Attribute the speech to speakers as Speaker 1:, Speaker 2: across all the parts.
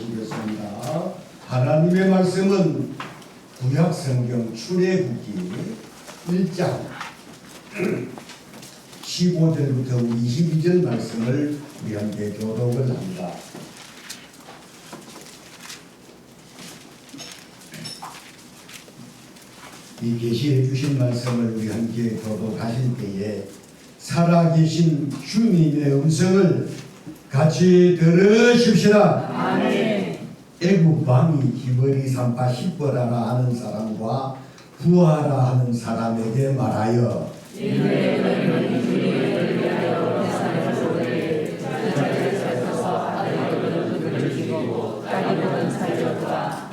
Speaker 1: 보시겠습니다. 하나님의 말씀은 구약성경 출애굽기 1장 15절부터 22절 말씀을 우리 함께 교독을 합니다. 이 계시해 주신 말씀을 우리 함께 교독하실 때에 살아계신 주님의 음성을 같이 들으십시다.
Speaker 2: 아멘.
Speaker 1: 애굽 왕이 히브리 산파 십보라라 하는 사람과 부하라 하는 사람에게 말하여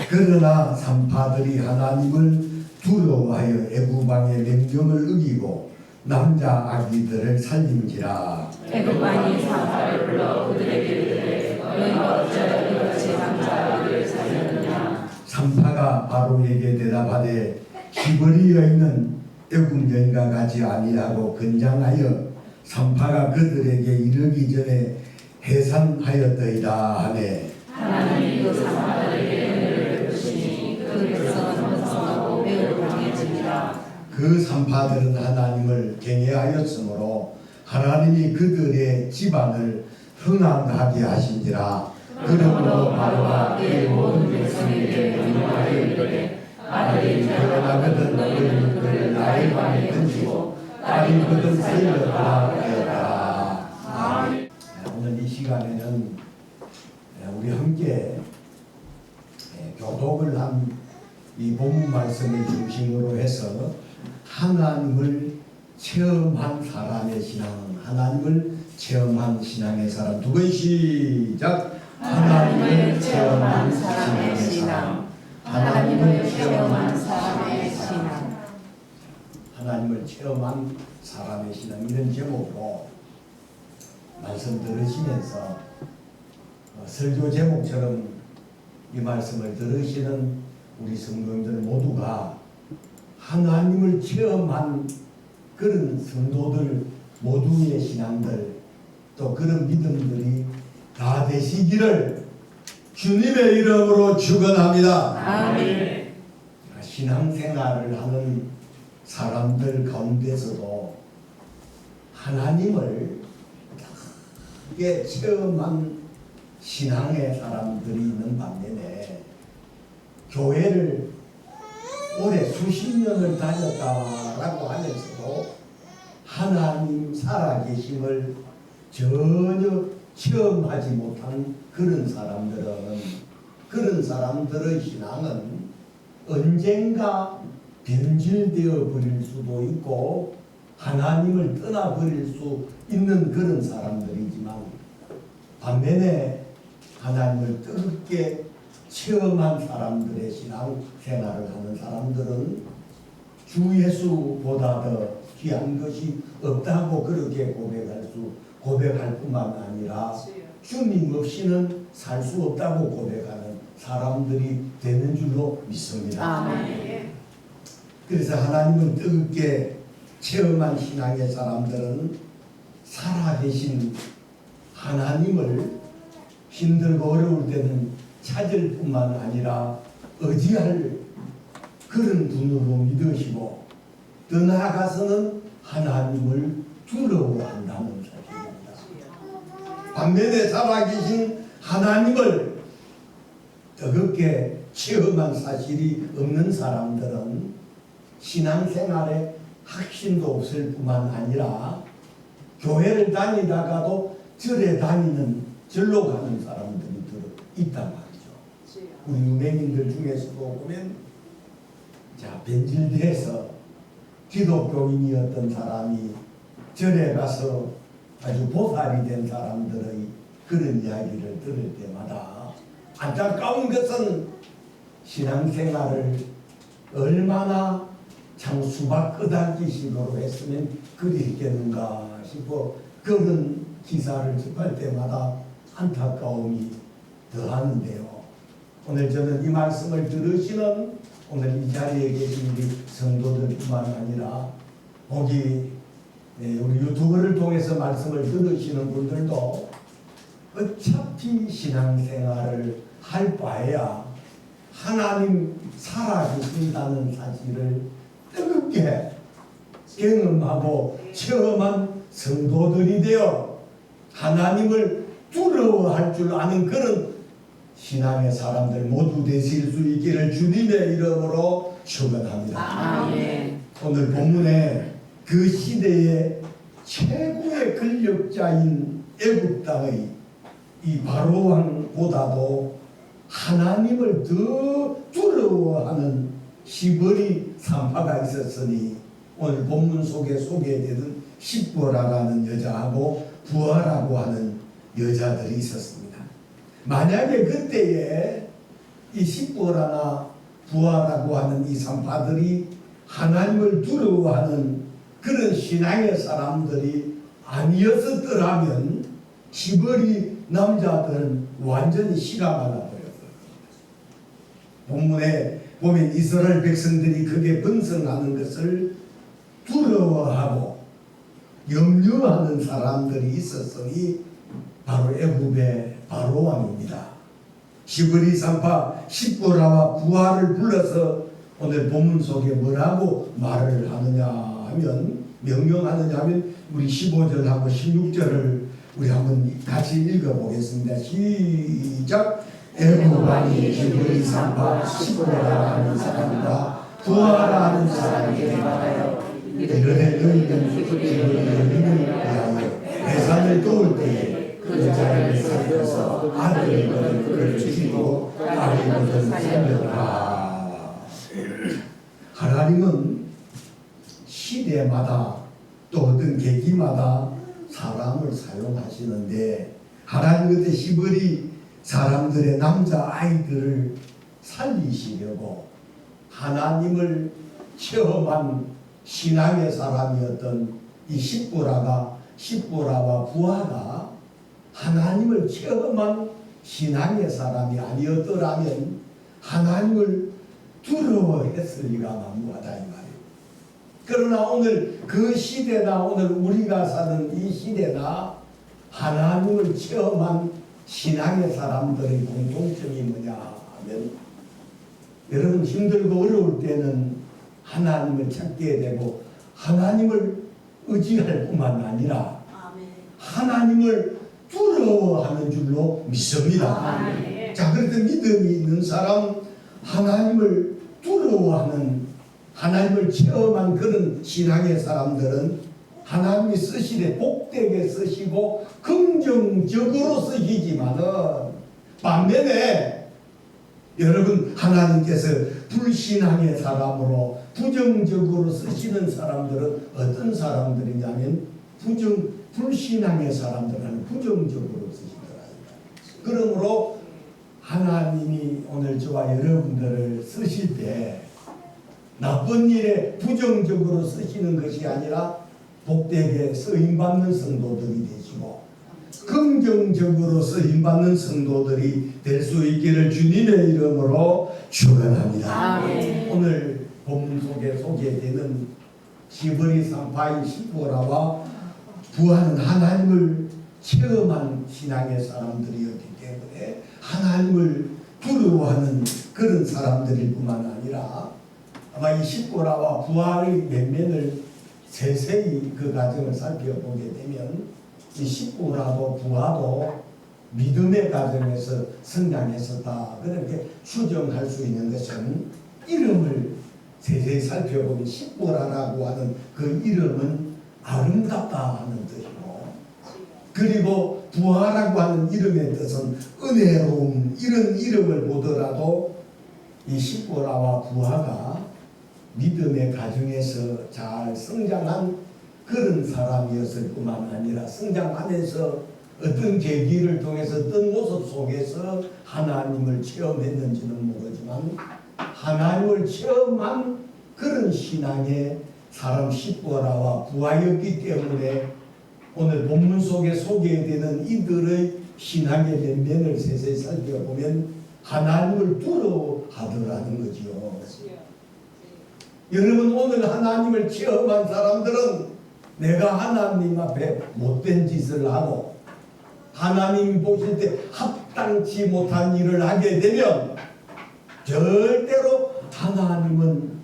Speaker 1: 그러나 산파들이 하나님을 두려워하여 애굽 왕의 명령을 어기고 남자 아기들을 살림지라.
Speaker 2: 애굽 왕이 산파를 불러 그들에게 이르되 너희가 어찌하여 이같이 남자 아기를 살렸느냐.
Speaker 1: 산파가 바로에게 대답하되 히브리 여인은 애굽 여인과 같이 아니하고 건장하여 산파가 그들에게 이르기 전에 해산하였더이다 하네.
Speaker 2: 하나님이 그 산파들에게 은혜를 베푸시니 그들에게서 번성하고 매우 강해지니라.
Speaker 1: 그 산파들은 하나님을 경외하였으므로 하나님이 그들의 집안을 흥왕하게 하신지라. 그러므로 바로가 그 모든 백성에게 명령하여 이르되 아들이 결혼하거든 너희는 그를 나의 방에 던지고 딸이 거든 살려라 하였다. 아멘. 오늘 이 시간에는 우리 함께 교독을 한 이 본문 말씀을 중심으로 해서 하나님을 체험한 사람의 신앙, 하나님을 체험한 신앙의 사람. 두 번 시작.
Speaker 2: 하나님을 체험한 사람의 신앙. 하나님을 체험한 사람의 신앙.
Speaker 1: 하나님을 체험한 사람의 신앙, 이런 제목으로 말씀 들으시면서 설교 제목처럼 이 말씀을 들으시는 우리 성도님들 모두가 하나님을 체험한 그런 성도들 모두의 신앙들, 또 그런 믿음들이 다 되시기를 주님의 이름으로 축원합니다.
Speaker 2: 아멘.
Speaker 1: 신앙생활을 하는 사람들 가운데서도 하나님을 크게 체험한 신앙의 사람들이 있는 반면에 교회를 올해 수십 년을 다녔다라고 하면서도 하나님 살아계심을 전혀 체험하지 못한 그런 사람들의 신앙은 언젠가 변질되어 버릴 수도 있고 하나님을 떠나버릴 수 있는 그런 사람들이지만, 반면에 하나님을 뜨겁게 체험한 사람들의 신앙 생활을 하는 사람들은 주 예수보다 더 귀한 것이 없다고 그렇게 고백할 뿐만 아니라 주님 없이는 살 수 없다고 고백하는 사람들이 되는 줄로 믿습니다.
Speaker 2: 아멘.
Speaker 1: 그래서 하나님을 뜨겁게 체험한 신앙의 사람들은 살아계신 하나님을 힘들고 어려울 때는 찾을 뿐만 아니라 의지할 그런 분으로 믿으시고 더 나아가서는 하나님을 두려워한다는 사실입니다. 반면에 살아계신 하나님을 뜨겁게 체험한 사실이 없는 사람들은 신앙생활에 확신도 없을 뿐만 아니라 교회를 다니다가도 절로 가는 사람들이 있단 말이죠. 우리 유명인들 중에서도 보면 변질돼서 기독교인이었던 사람이 절에 가서 아주 보살이 된 사람들의 그런 이야기를 들을 때마다 안타까운 것은 신앙생활을 얼마나 참 수박 끄덕기식으로 했으면 그리겠는가 싶어 그런 기사를 접할 때마다 안타까움이 더하는데요. 오늘 저는 이 말씀을 들으시는 오늘 이 자리에 계신 우리 성도들뿐만 아니라 우리 유튜브를 통해서 말씀을 들으시는 분들도 어차피 신앙생활을 할 바에야 하나님 살아계신다는 사실을 뜨겁게 경험하고 체험한 성도들이 되어 하나님을 두려워할 줄 아는 그런 신앙의 사람들 모두 되실 수 있기를 주님의 이름으로 축원합니다.
Speaker 2: 아멘.
Speaker 1: 오늘 본문에 그 시대의 최고의 권력자인 애굽 땅의 이 바로 왕보다도 하나님을 더 두려워하는 시브리 산파가 있었으니 오늘 본문 속에 소개되는 십보라라는 여자하고 부하라고 하는 여자들이 있었습니다. 만약에 그때에 이 십보라나 부하라고 하는 이 산파들이 하나님을 두려워하는 그런 신앙의 사람들이 아니었더라면 시벌이 남자들은 완전히 시가 말라버렸어요. 본문에 보면 이스라엘 백성들이 크게 번성하는 것을 두려워하고 염려하는 사람들이 있었으니 바로 애굽의 바로 왕입니다. 시브리 산파 십보라와 부하를 불러서 오늘 본문 속에 뭐라고 말을 하느냐 하면 명령하느냐 하면 우리 15절하고 16절을 우리 한번 같이 읽어보겠습니다. 시작. 애굽 왕이 시브리 산파 십보라라는 사람과 부하라는 사람에게 말하여 이르되 너희는 히브리 여인을 위하여 해산을 도울 때에 그 여자를 살려서 아들을 거든 그를 죽이고 딸을 거든 살려라. 하나님은 시대마다 또 어떤 계기마다 사람을 사용하시는데 하나님 그때 시브리 사람들의 남자 아이들을 살리시려고 하나님을 체험한 신앙의 사람이었던 이 십보라와 부하가 하나님을 체험한 신앙의 사람이 아니었더라면 하나님을 두려워했을 리가 만무하다 이 말이에요. 그러나 오늘 그 시대나 오늘 우리가 사는 이 시대나 하나님을 체험한 신앙의 사람들의 공통점이 뭐냐 하면 여러분 힘들고 어려울 때는 하나님을 찾게 되고 하나님을 의지할 뿐만 아니라 하나님을 두려워하는 줄로 믿습니다. 자, 그렇게 믿음이 있는 사람, 하나님을 두려워하는, 하나님을 체험한 그런 신앙의 사람들은 하나님이 쓰시되 복되게 쓰시고 긍정적으로 쓰시지만은 반면에 여러분 하나님께서 불신앙의 사람으로 부정적으로 쓰시는 사람들은 어떤 사람들이냐면 불신앙의 사람들은 부정적으로 쓰시더라고요. 그러므로 하나님이 오늘 저와 여러분들을 쓰실 때 나쁜 일에 부정적으로 쓰시는 것이 아니라 복되게 쓰임받는 성도들이 되시고 긍정적으로 쓰임받는 성도들이 될 수 있기를 주님의 이름으로 축원합니다. 오늘 본문 속에 소개되는 시브리 산파인 십보라와 부하는 하나님을 체험한 신앙의 사람들이었기 때문에 하나님을 두려워하는 그런 사람들일 뿐만 아니라 아마 이 십보라와 부하의 면면을 세세히 그 과정을 살펴보게 되면 이 십보라도 부하도 믿음의 과정에서 성장했었다. 그렇게 추정할 수 있는 것은 이름을 세세히 살펴보면 십보라라고 하는 그 이름은 아름답다 하는 뜻이고 그리고 부하라고 하는 이름의 뜻은 은혜로움 이런 이름을 보더라도 이 십보라와 부하가 믿음의 가정에서 잘 성장한 그런 사람이었을 뿐만 아니라 성장하면서 어떤 계기를 통해서 어떤 모습 속에서 하나님을 체험했는지는 모르지만 하나님을 체험한 그런 신앙의 사람 십보라와 부하였기 때문에 오늘 본문 속에 소개되는 이들의 신앙의 면면을 세세히 살펴보면 하나님을 두려워하더라는 거지요. 여러분 오늘 하나님을 체험한 사람들은 내가 하나님 앞에 못된 짓을 하고 하나님 보실 때 합당치 못한 일을 하게 되면 절대로 하나님은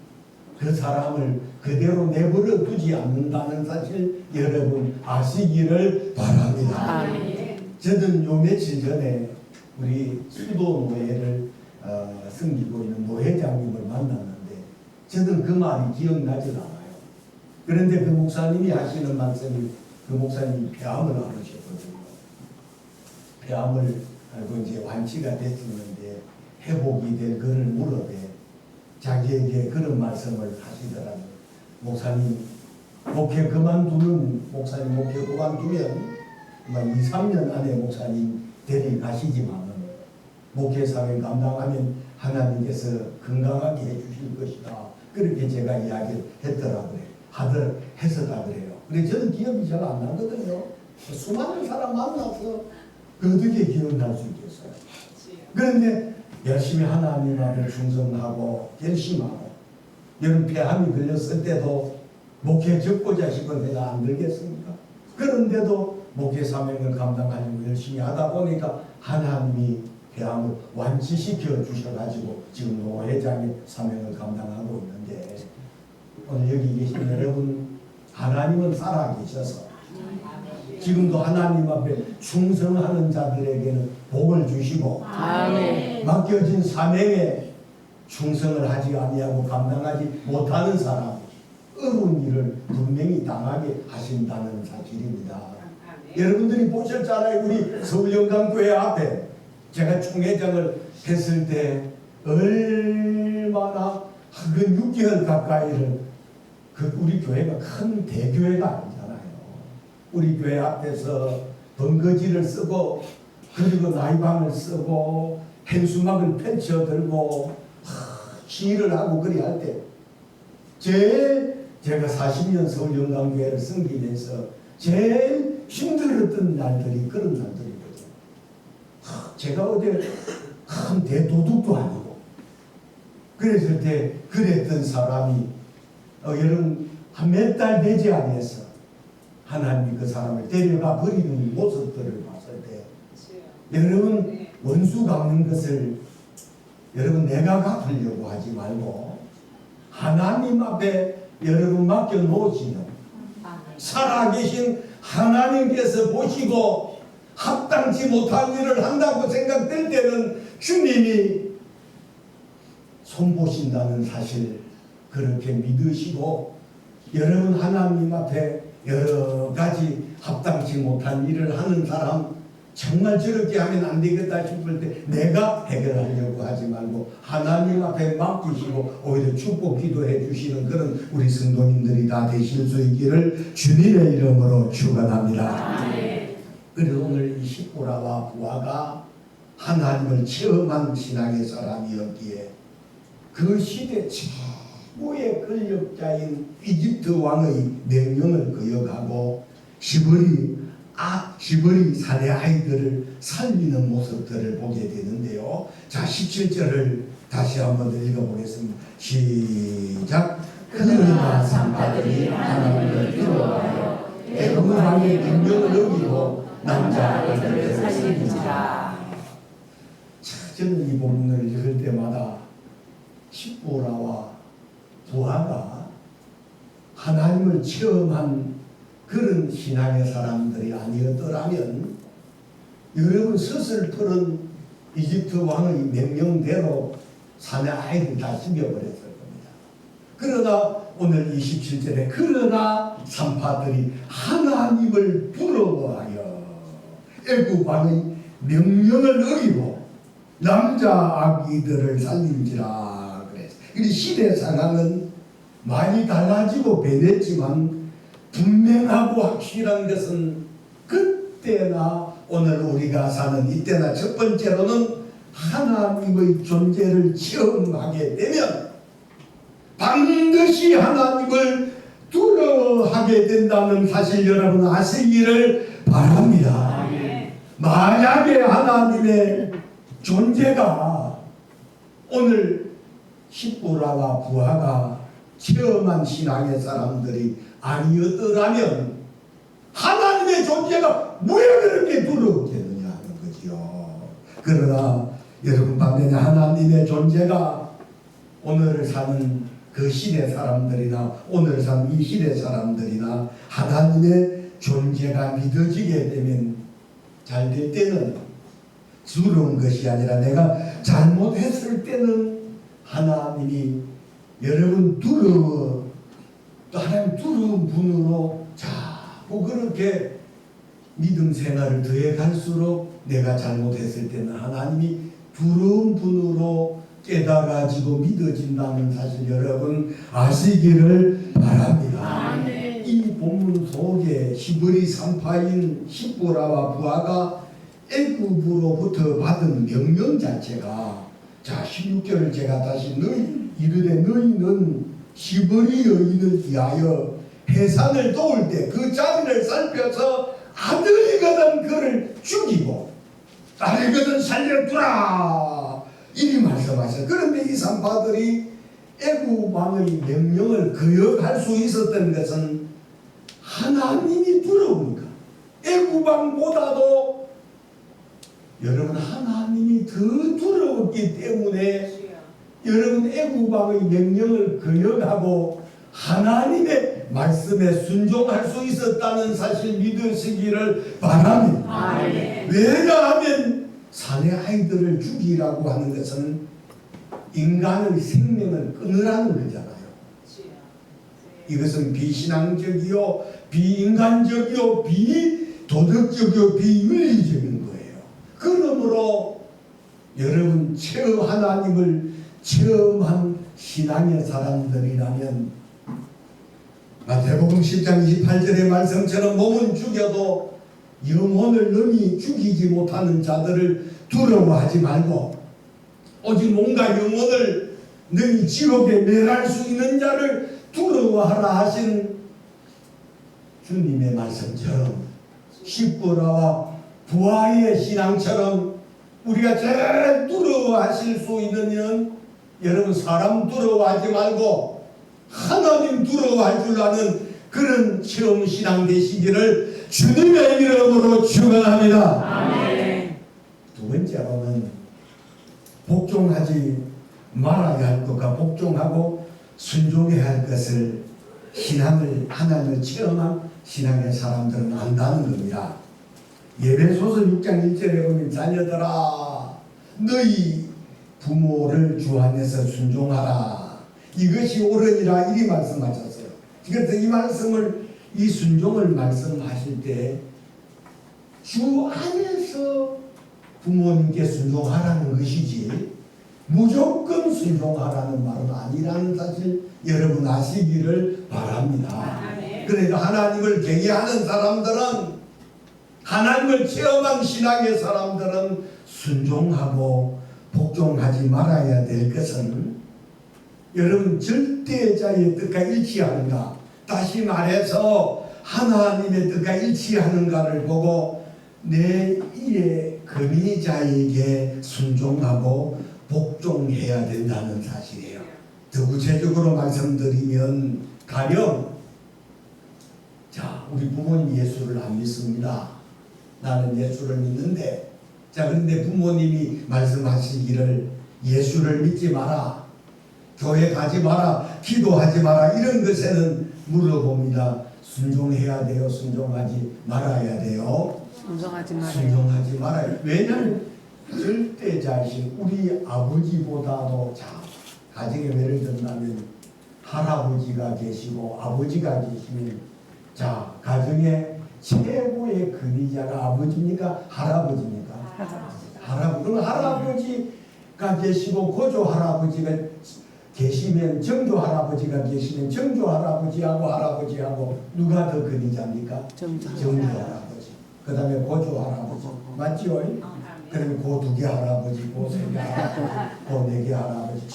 Speaker 1: 그 사람을 그대로 내버려 두지 않는다는 사실 여러분 아시기를 바랍니다. 저는 요 며칠 전에 우리 수도노회를 섬기고 있는 노회장님을 만났는데 저는 그 말이 기억나질 않아요. 그런데 그 목사님이 하시는 말씀이 그 목사님이 폐암을 앓으셨거든요. 폐암을 앓고 이제 완치가 됐었는데 회복이 될 그를 물어대 자기에게 그런 말씀을 하시더라고요. 목사님 목회 그만두면 목사님 목회 그만두면 2, 3년 안에 목사님 데려가시지만 목회 사명 감당하면 하나님께서 건강하게 해주실 것이다. 그렇게 제가 이야기를 했더라고요. 했었다 그래요. 근데 저는 기억이 잘 안 나거든요. 수많은 사람 만나서 어떻게 기억날 수 있겠어요. 그런데 열심히 하나님 앞에 충성하고 열심하고 여러분 폐암이 걸렸을 때도 목회 적고자식은 내가 안 들겠습니까? 그런데도 목회 사명을 감당하려고 열심히 하다 보니까 하나님이 폐암을 완치시켜 주셔가지고 지금 노회장의 사명을 감당하고 있는데 오늘 여기 계신 여러분 하나님은 살아계셔서 지금도 하나님 앞에 충성하는 자들에게는 복을 주시고
Speaker 2: 아멘.
Speaker 1: 맡겨진 사명에 충성을 하지 아니하고 감당하지 못하는 사람 어려운 일을 분명히 당하게 하신다는 사실입니다. 여러분들이 보셨잖아요. 우리 서울영광교회 앞에 제가 총회장을 했을 때 얼마나 한 6개월 가까이를 우리 교회가 큰 대교회가 아니잖아요. 우리 교회 앞에서 번거지를 쓰고 그리고 나이방을 쓰고 현수막을 펼쳐들고 시위를 하고 그리 할 때 제일 제가 40년 서울영광교회를 섬기면서 제일 힘들었던 날들이 그런 날들이거든요. 제가 어디 큰 대도둑도 아니고 그랬을 때 그랬던 사람이 여러분 한 몇 달 되지 않아서 하나님이 그 사람을 데려가 버리는 모습들을 봤을 때 여러분 원수 갚는 것을 여러분 내가 갚으려고 하지 말고 하나님 앞에 여러분 맡겨 놓으시는 살아계신 하나님께서 보시고 합당치 못한 일을 한다고 생각될 때는 주님이 손보신다는 사실 그렇게 믿으시고 여러분 하나님 앞에 여러 가지 합당치 못한 일을 하는 사람 정말 저렇게 하면 안 되겠다 싶을 때 내가 해결하려고 하지 말고 하나님 앞에 맡기시고 오히려 축복 기도해 주시는 그런 우리 성도님들이 다 되실 수 있기를 주님의 이름으로 축원합니다. 그래서 오늘 이 십보라와 부하가 하나님을 체험한 신앙의 사람이었기에 그 시대 최고의 권력자인 이집트 왕의 명령을 거역하고 시벌이 사내 아이들을 살리는 모습들을 보게 되는데요. 자, 17절을 다시 한번 읽어보겠습니다. 시작. 그러나 산파들이 하나님을 두려워하여 애굽 왕의 명령을 어기고 남자 아이들을 살리는지라. 저는 이 본문을 읽을 때마다 십보라와 부하가 하나님을 체험한 그런 신앙의 사람들이 아니었더라면 여러분 서슬풀은 이집트 왕의 명령대로 사내 아이들 다 죽여버렸을 겁니다. 그러나 오늘 27절에 그러나 산파들이 하나님을 부러워하여 애굽 왕의 명령을 어기고 남자 아기들을 살린지라 그랬어요. 이 시대 상황은 많이 달라지고 변했지만 분명하고 확실한 것은 그때나 오늘 우리가 사는 이때나 첫 번째로는 하나님의 존재를 체험하게 되면 반드시 하나님을 두려워하게 된다는 사실 여러분 아시기를 바랍니다. 만약에 하나님의 존재가 오늘 십보라와 부하가 체험한 신앙의 사람들이 아니었더라면 하나님의 존재가 왜 그렇게 두렵겠느냐 하는 거지요. 그러나 여러분 반면에 하나님의 존재가 오늘 사는 그 시대 사람들이나 오늘 사는 이 시대 사람들이나 하나님의 존재가 믿어지게 되면 잘 될 때는 두려운 것이 아니라 내가 잘못했을 때는 하나님이 여러분 두려워 또 하나님 두려운 분으로 자꾸 그렇게 믿음 생활을 더해 갈수록 내가 잘못했을 때는 하나님이 두려운 분으로 깨달아지고 믿어진다는 사실 여러분 아시기를 바랍니다.
Speaker 2: 아멘.
Speaker 1: 이 본문 속에 히브리 산파인 십보라와 부하가 애굽으로부터 받은 명령 자체가 자 16절을 제가 다시 너희 이르되 너희는 히브리 여인을 위하여 해산을 도울 때 그 자리를 살펴서 아들이거든 그를 죽이고 딸이거든 살려두라 이리 말씀하셨어요. 그런데 이 산파들이 애굽 왕의 명령을 거역할 수 있었던 것은 하나님이 두려우니까. 애굽 왕보다도 여러분 하나님이 더 두려웠기 때문에 여러분 애굽 왕의 명령을 거역하고 하나님의 말씀에 순종할 수 있었다는 사실 믿으시기를 바랍니다.
Speaker 2: 아멘.
Speaker 1: 왜냐하면 사내 아이들을 죽이라고 하는 것은 인간의 생명을 끊으라는 거잖아요. 이것은 비신앙적이요 비인간적이요 비도덕적이요 비윤리적인 거예요. 그러므로 여러분 하나님을 체험한 신앙의 사람들이라면 마태복음 10장 28절의 말씀처럼 몸은 죽여도 영혼을 능히 죽이지 못하는 자들을 두려워하지 말고 오직 몸과 영혼을 능히 지옥에 멸할 수 있는 자를 두려워하라 하신 주님의 말씀처럼 십보라와 부하의 신앙처럼 우리가 제일 두려워하실 수 있는 일 여러분 사람 두려워하지 말고 하나님 두려워할 줄 아는 그런 체험 신앙 되시기를 주님의 이름으로 축원합니다.
Speaker 2: 아멘.
Speaker 1: 두 번째로는 복종하지 말아야 할 것과 복종하고 순종해야 할 것을 신앙을 하나님을 체험한 신앙의 사람들은 안다는 겁니다. 예배소서 6장 1절에 보면 자녀들아 너희 부모를 주 안에서 순종하라 이것이 옳으니라 이리 말씀하셨어요. 그래서 이 말씀을 이 순종을 말씀하실 때 주 안에서 부모님께 순종하라는 것이지 무조건 순종하라는 말은 아니라는 사실 여러분 아시기를 바랍니다. 그러니까 하나님을 경외하는 사람들은 하나님을 체험한 신앙의 사람들은 순종하고 복종하지 말아야 될 것은 여러분 절대자의 뜻과 일치하는가 다시 말해서 하나님의 뜻과 일치하는가를 보고 내 일의 금의자에게 순종하고 복종해야 된다는 사실이에요. 더 구체적으로 말씀드리면 가령 자 우리 부모님 예수를 안 믿습니다. 나는 예수를 믿는데 자 그런데 부모님이 말씀하시기를 예수를 믿지 마라 교회 가지 마라 기도하지 마라 이런 것에는 물어봅니다. 순종해야 돼요? 순종하지 말아야 돼요?
Speaker 2: 순종하지 말아요.
Speaker 1: 순종하지 말아요. 왜냐하면 절대자신 우리 아버지보다도 자 가정에 예를 든다면 할아버지가 계시고 아버지가 계시면 자 가정의 최고의 근위자가 아버지입니까? 할아버지입니까? 할아버지. 그럼 할아버지가 계시고 고조 할아버지가 계시면 정조 할아버지가 계시면 정조 할아버지하고 할아버지하고 누가 더 근위자입니까? 정조 할아버지. 그 다음에 고조 할아버지. 맞지요? 그러면 그 두 개 할아버지, 그 세 개 할아버지, 그 네 개 할아버지.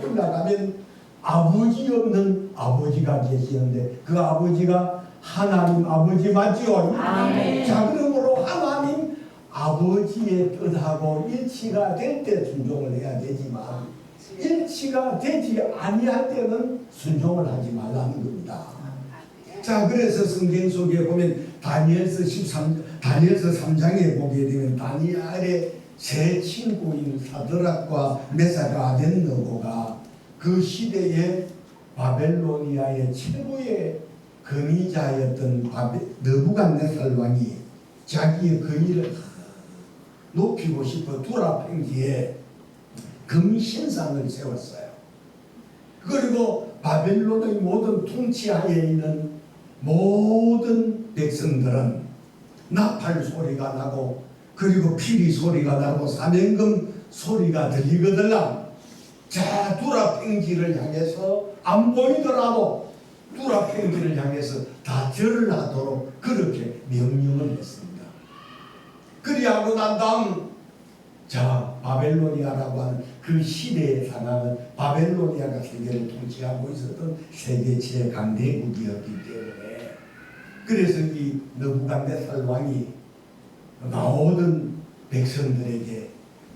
Speaker 1: 올라가면 아버지 없는 아버지가 계시는데 그 아버지가 하나님 아버지 맞지요?
Speaker 2: 아멘.
Speaker 1: 자 그러므로 하나님 아버지의 뜻하고 일치가 될 때 순종을 해야 되지만 일치가 되지 아니할 때는 순종을 하지 말라는 겁니다. 자, 그래서 성경 속에 보면 다니엘서 3장에 보게 되면 다니엘의 세 친구인 사드락과 메사가 아벤느고가 그 시대에 바벨로니아의 최고의 권위자였던 느부갓네살 왕이 자기의 권위를 높이고 싶어 두라팽기에 금신상을 세웠어요. 그리고 바벨론의 모든 통치하에 있는 모든 백성들은 나팔 소리가 나고 그리고 피리 소리가 나고 사명금 소리가 들리거들랑 자 두라팽기를 향해서 안 보이더라도 두라팽기를 향해서 다 절을 하도록 그렇게 명령을 했습니다. 그리하고 난 다음 자 바벨로니아라고 하는 그 시대의 상황은 바벨로니아가 세계를 통치하고 있었던 세계 최강대국이었기 때문에 그래서 이 느부갓네살 왕이 모든 백성들에게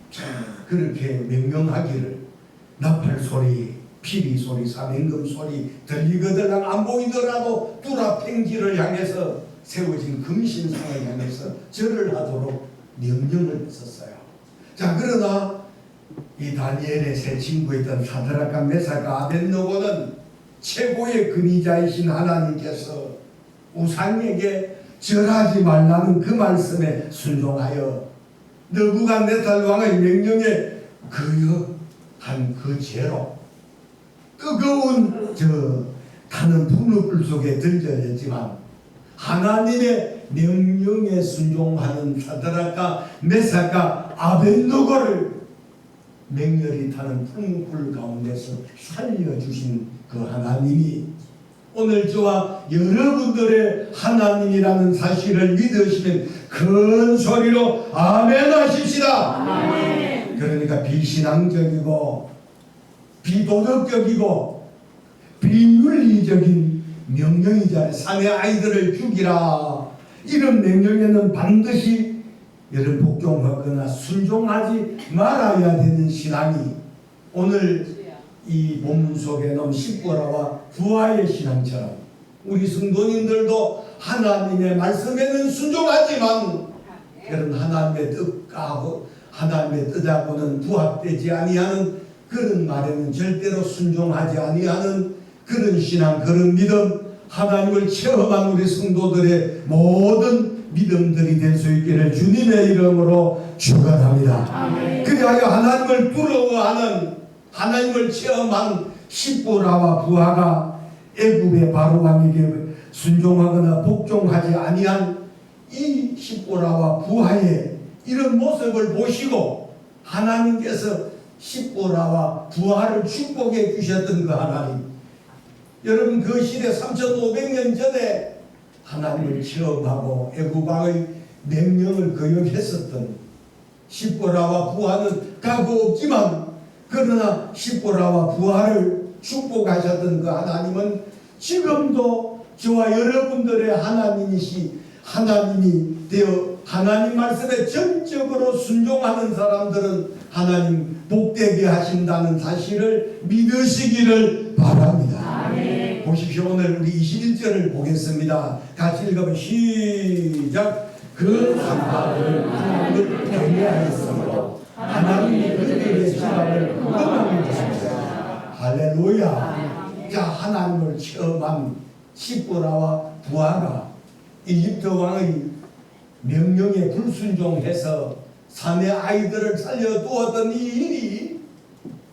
Speaker 1: 자 그렇게 명령하기를 나팔 소리, 피리 소리, 사명금 소리 들리거들랑 안 보이더라도 두라팽기를 향해서 세워진 금신상을 향해서 절을 하도록 명령을 했었어요. 자 그러나 이 다니엘의 세 친구였던 사드락과 메사가 아벤느고는 최고의 권위자이신 하나님께서 우상에게 절하지 말라는 그 말씀에 순종하여 느부갓네살 왕의 명령에 거역한 그 죄로 뜨거운 타는 분노불 속에 던져졌지만 하나님의 명령에 순종하는 사드락과 메사가 아벤느고를 맹렬히 타는 풍불 가운데서 살려주신 그 하나님이 오늘 저와 여러분들의 하나님이라는 사실을 믿으시면 큰 소리로 아멘 하십시다.
Speaker 2: 아멘.
Speaker 1: 그러니까 비신앙적이고 비도덕적이고 비윤리적인 명령이잖아요. 사내 아이들을 죽이라 이런 명령에는 반드시 여러분 복종하거나 순종하지 말아야 되는 신앙이 오늘 이 본문 속에 나온 십보라와 부하의 신앙처럼 우리 성도님들도 하나님의 말씀에는 순종하지만 그런 하나님의 뜻하고는 부합되지 아니하는 그런 말에는 절대로 순종하지 아니하는 그런 신앙, 그런 믿음, 하나님을 체험한 우리 성도들의 모든 믿음들이 될 수 있기를 주님의 이름으로 축원합니다. 그리하여 하나님을 부러워하는 하나님을 체험한 십보라와 부하가 애굽의 바로 왕에게 순종하거나 복종하지 아니한 이 십보라와 부하의 이런 모습을 보시고 하나님께서 십보라와 부하를 축복해 주셨던 그 하나님, 여러분 그 시대 3500년 전에 하나님을 체험하고 애굽왕의 명령을 거역했었던 십보라와 부하는 가고 없지만 그러나 십보라와 부하를 축복하셨던 그 하나님은 지금도 저와 여러분들의 하나님이 되어 하나님 말씀에 전적으로 순종하는 사람들은 하나님 복되게 하신다는 사실을 믿으시기를 바랍니다.
Speaker 2: 아멘.
Speaker 1: 보십시오. 오늘 우리 21절을 보겠습니다. 같이 읽어보면 시작. 그 산파들을 하나님을 경외하였으므로 하나님이 그들의 지각을 금방하게 하셨습니다. 할렐루야. 자, 하나님을 체험한 십보라와 부하가 이집트 왕의 명령에 불순종해서 사내 아이들을 살려두었던 이 일이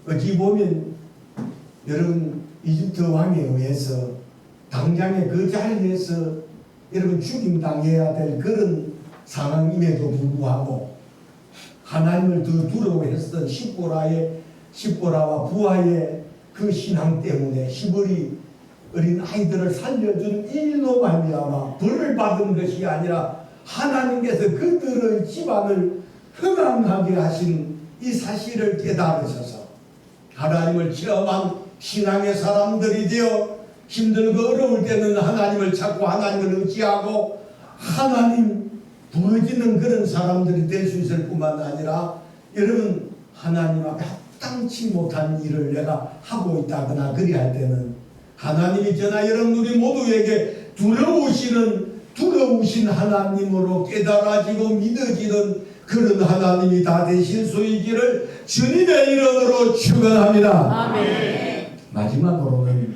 Speaker 1: 어찌 보면 여러분 이집트 왕에 의해서 당장의 그 자리에서 여러분 죽임당해야 될 그런 상황임에도 불구하고 하나님을 더 두려워했던 십보라와 부하의 그 신앙 때문에 시벌이 어린 아이들을 살려준 일로 말미암아 벌을 받은 것이 아니라 하나님께서 그들의 집안을 흥황하게 하신 이 사실을 깨달으셔서 하나님을 체험한 신앙의 사람들이 되어 힘들고 어려울 때는 하나님을 찾고 하나님을 의지하고 하나님 부르짖는 그런 사람들이 될 수 있을 뿐만 아니라 여러분 하나님과 합당치 못한 일을 내가 하고 있다거나 그리할 때는 하나님이 저나 여러분 우리 모두에게 두려우신 하나님으로 깨달아지고 믿어지는 그런 하나님이 다 되실 수 있기를 주님의 이름으로 축원합니다.
Speaker 2: 아멘.
Speaker 1: 마지막으로는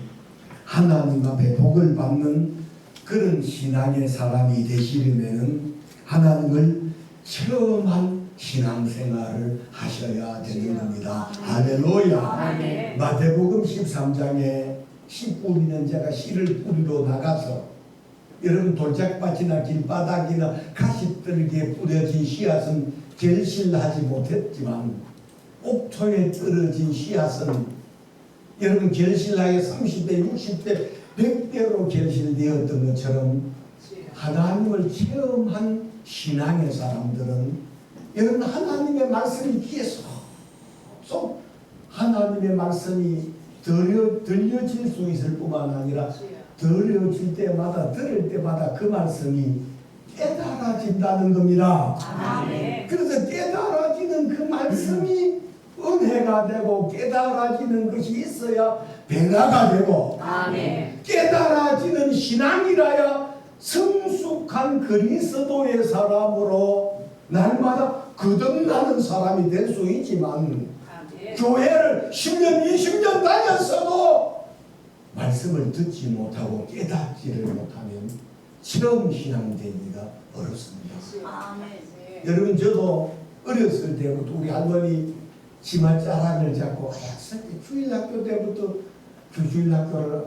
Speaker 1: 하나님 앞에 복을 받는 그런 신앙의 사람이 되시려면 하나님을 체험한 신앙생활을 하셔야 되는 겁니다. 할렐루야.
Speaker 2: 아멘.
Speaker 1: 마태복음 13장에 씨 뿌리는 자가 씨를 뿌리러 나가서 여러분 돌짝밭이나 길바닥이나 가시떨기에 뿌려진 씨앗은 결실하지 못했지만 옥토에 떨어진 씨앗은 여러분 결실하게 30배, 60배, 100배로 결실되었던 것처럼 하나님을 체험한 신앙의 사람들은 여러분 하나님의 말씀이 귀에 쏙 하나님의 말씀이 들려질 수 있을 뿐만 아니라 들려질 때마다 들을 때마다 그 말씀이 깨달아진다는 겁니다.
Speaker 2: 아멘.
Speaker 1: 그래서 깨달아지는 그 말씀이 은혜가 되고 깨달아지는 것이 있어야 변화가 되고
Speaker 2: 아멘.
Speaker 1: 깨달아지는 신앙이라야 성숙한 그리스도의 사람으로 날마다 거듭나는 사람이 될 수 있지만 교회를 10년, 20년 다녔어도 말씀을 듣지 못하고 깨닫지를 못하면 처음 신앙 되기가 어렵습니다. 여러분 저도 어렸을 때부터 우리 할머니 치맛자락을 잡고 주일학교 때부터 주일학교를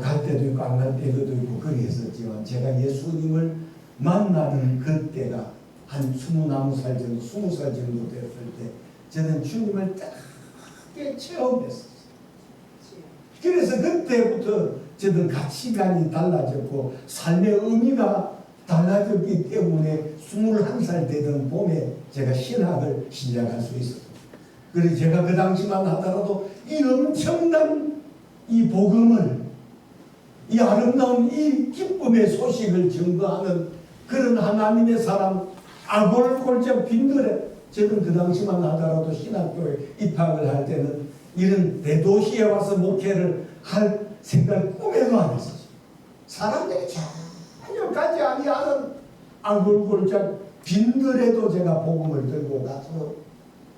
Speaker 1: 갈 때도 있고 안 갈 때도 있고 그랬었지만 제가 예수님을 만나는 그때가 한 20살 정도, 20살 정도 됐을 때 저는 주님을 딱 체험했었어요. 그래서 그때부터 저는 가치관이 달라졌고 삶의 의미가 달라졌기 때문에 21살 되던 봄에 제가 신학을 시작할 수 있었어요. 그래서 제가 그 당시만 하더라도 이 엄청난 이 복음을 이 아름다운 이 기쁨의 소식을 증거하는 그런 하나님의 사람 아골골짝 빈들에 저는 그 당시만 하더라도 신학교에 입학을 할 때는 이런 대도시에 와서 목회를 할 생각을 꿈에도 안 했었어요. 사람들이 전혀 가지 아니하는 아골골짝 빈들에도 제가 복음을 들고 가서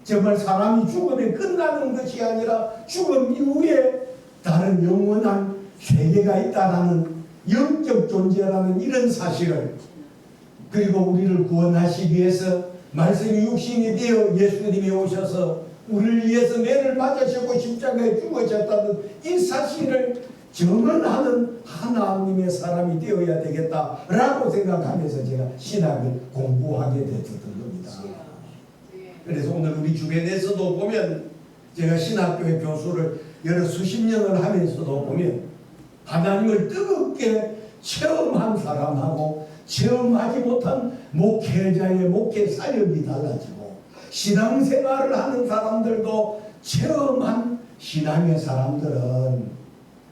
Speaker 1: 정말 사람이 죽음에 끝나는 것이 아니라 죽음 이후에 다른 영원한 세계가 있다라는 영적 존재라는 이런 사실을 그리고 우리를 구원하시기 위해서 말씀이 육신이 되어 예수님이 오셔서 우리를 위해서 매를 맞으시고 십자가에 죽으셨다는 이 사실을 증언하는 하나님의 사람이 되어야 되겠다라고 생각하면서 제가 신학을 공부하게 됐던 겁니다. 그래서 오늘 우리 주변에서도 보면 제가 신학교의 교수를 여러 수십 년을 하면서도 보면 하나님을 뜨겁게 체험한 사람하고 체험하지 못한 목회자의 목회 사역이 달라지고 신앙생활을 하는 사람들도 체험한 신앙의 사람들은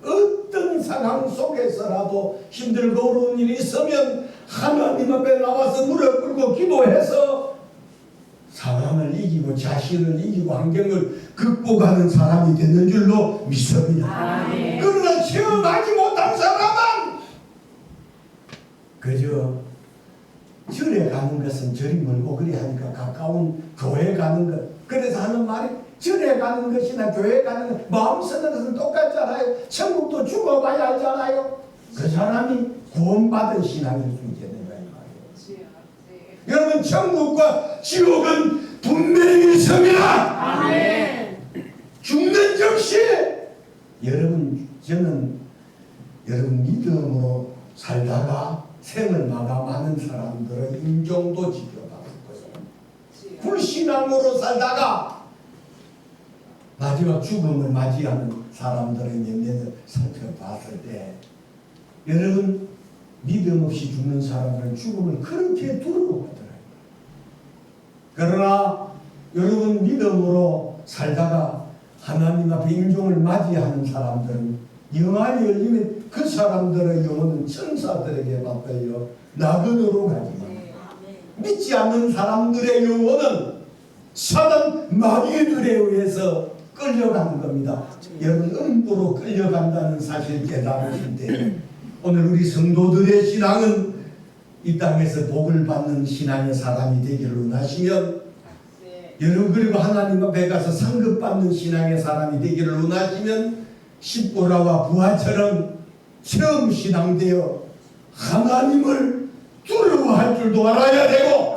Speaker 1: 어떤 상황 속에서라도 힘들고 어려운 일이 있으면 하나님 앞에 나와서 무릎 꿇고 기도해서 상황을 이기고 자신을 이기고 환경을 극복하는 사람이 되는 줄로 믿습니다.
Speaker 2: 아멘.
Speaker 1: 그러나 체험하지 못한 사람은 그저 절에 가는 것은 절이 멀고 그리 하니까 가까운 교회 가는 것 그래서 하는 말이 절에 가는 것이나 교회 가는 것 마음 쓰는 것은 똑같잖아요. 천국도 죽어봐야 알잖아요. 그 사람이 구원받은 신앙일 수 있겠는가 이 말이에요. 여러분 천국과 지옥은 분명히 있습니다.
Speaker 2: 아멘.
Speaker 1: 죽는 즉시 여러분 저는 여러분 믿음으로 살다가 생을 마감하는 사람들의 인종도 지켜봤을 거예요. 불신앙으로 살다가 마지막 죽음을 맞이하는 사람들의 면면을 살펴봤을 때 여러분 믿음 없이 죽는 사람들은 죽음을 그렇게 두려워하더라고요. 그러나 여러분 믿음으로 살다가 하나님 앞에 인종을 맞이하는 사람들은 영안이 열리면 그 사람들의 영혼은 천사들에게 받들려 나그네로 가지만 믿지 않는 사람들의 영혼은 사단 마귀들에 의해서 끌려가는 겁니다. 여러분 음부로 끌려간다는 사실 깨달으실 때 오늘 우리 성도들의 신앙은 이 땅에서 복을 받는 신앙의 사람이 되기를 원하시면, 여러분 그리고 하나님 앞에 가서 상급받는 신앙의 사람이 되기를 원하시면, 십보라와 부하처럼 체험 신앙되어 하나님을 두려워할 줄도 알아야 되고,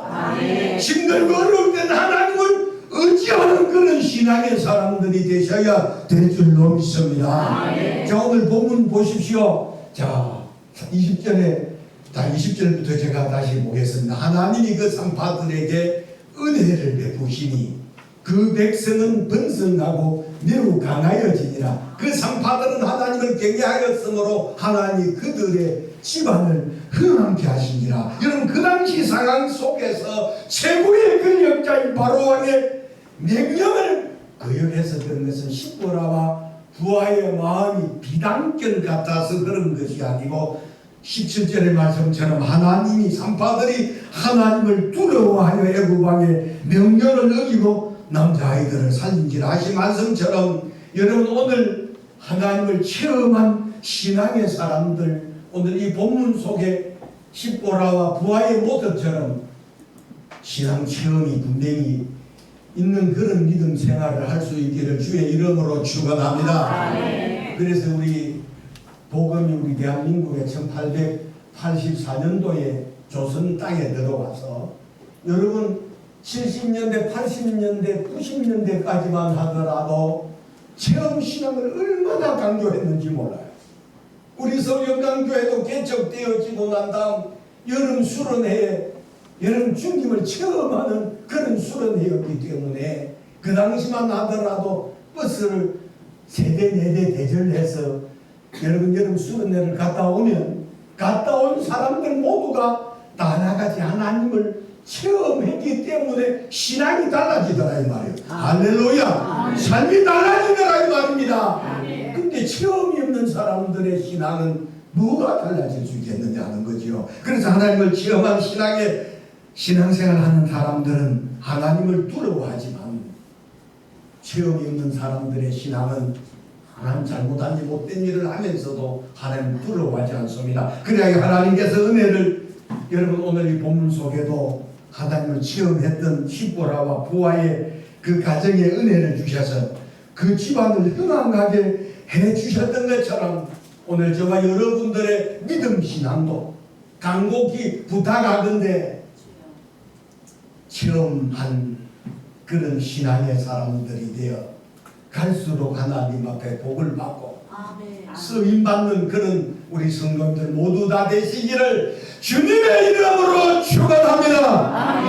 Speaker 1: 힘들고 어려울 때는 하나님을 의지하는 그런 신앙의 사람들이 되셔야 될 줄로 믿습니다. 자, 오늘 본문 보십시오. 자, 20절부터 제가 다시 보겠습니다. 하나님이 그 상파들에게 은혜를 베푸시니 그 백성은 번성하고 매우 강하여지니라. 그 상파들은 하나님을 경외하였으므로 하나님이 그들의 집안을 흥왕케 하시니라. 여러분 그 당시 상황 속에서 최고의 권력자인 바로왕의 명령을 거역해서 그런 것은 십보라와 부하의 마음이 비단결 같아서 그런 것이 아니고, 17절의 말씀처럼 하나님이 산파들이 하나님을 두려워하여 애굽왕의 명령을 어기고 남자아이들을 살린지라 하신 말씀처럼, 여러분 오늘 하나님을 체험한 신앙의 사람들, 오늘 이 본문 속에 십보라와 부하의 모습처럼 신앙 체험이 분명히 있는 그런 믿음 생활을 할 수 있기를 주의 이름으로 축원합니다. 그래서 우리 복음이 우리 대한민국에 1884년도에 조선 땅에 들어와서, 여러분 70년대, 80년대, 90년대까지만 하더라도 체험 신앙을 얼마나 강조했는지 몰라요. 우리 서울영광교회도 개척되어지고 난 다음 여름 수련회에 여러분 주님을 체험하는 그런 수련회였기 때문에 그 당시만 하더라도 버스를 3대 4대 대절해서 여러분 여름 수련회를 갔다 오면 갔다 온 사람들 모두가 다 나같이 하나님을 체험했기 때문에 신앙이 달라지더라 이 말이에요. 할렐루야. 삶이 달라지더라 이 말입니다. 근데 체험이 없는 사람들의 신앙은 뭐가 달라질 수 있겠느냐 하는 거죠. 그래서 하나님을 체험한 신앙생활하는 사람들은 하나님을 두려워하지만, 체험이 없는 사람들의 신앙은 하나님 잘못한 지 못된 일을 하면서도 하나님을 두려워하지 않습니다. 그래야 하나님께서 은혜를, 여러분 오늘 이 본문 속에도 하나님을 체험했던 십보라와 부하의 그 가정에 은혜를 주셔서 그 집안을 흥왕하게 해주셨던 것처럼, 오늘 저와 여러분들의 믿음 신앙도 간곡히 부탁하건대 체험한 그런 신앙의 사람들이 되어 갈수록 하나님 앞에 복을 받고 쓰임받는 그런 우리 성도들 모두 다 되시기를 주님의 이름으로 축원합니다.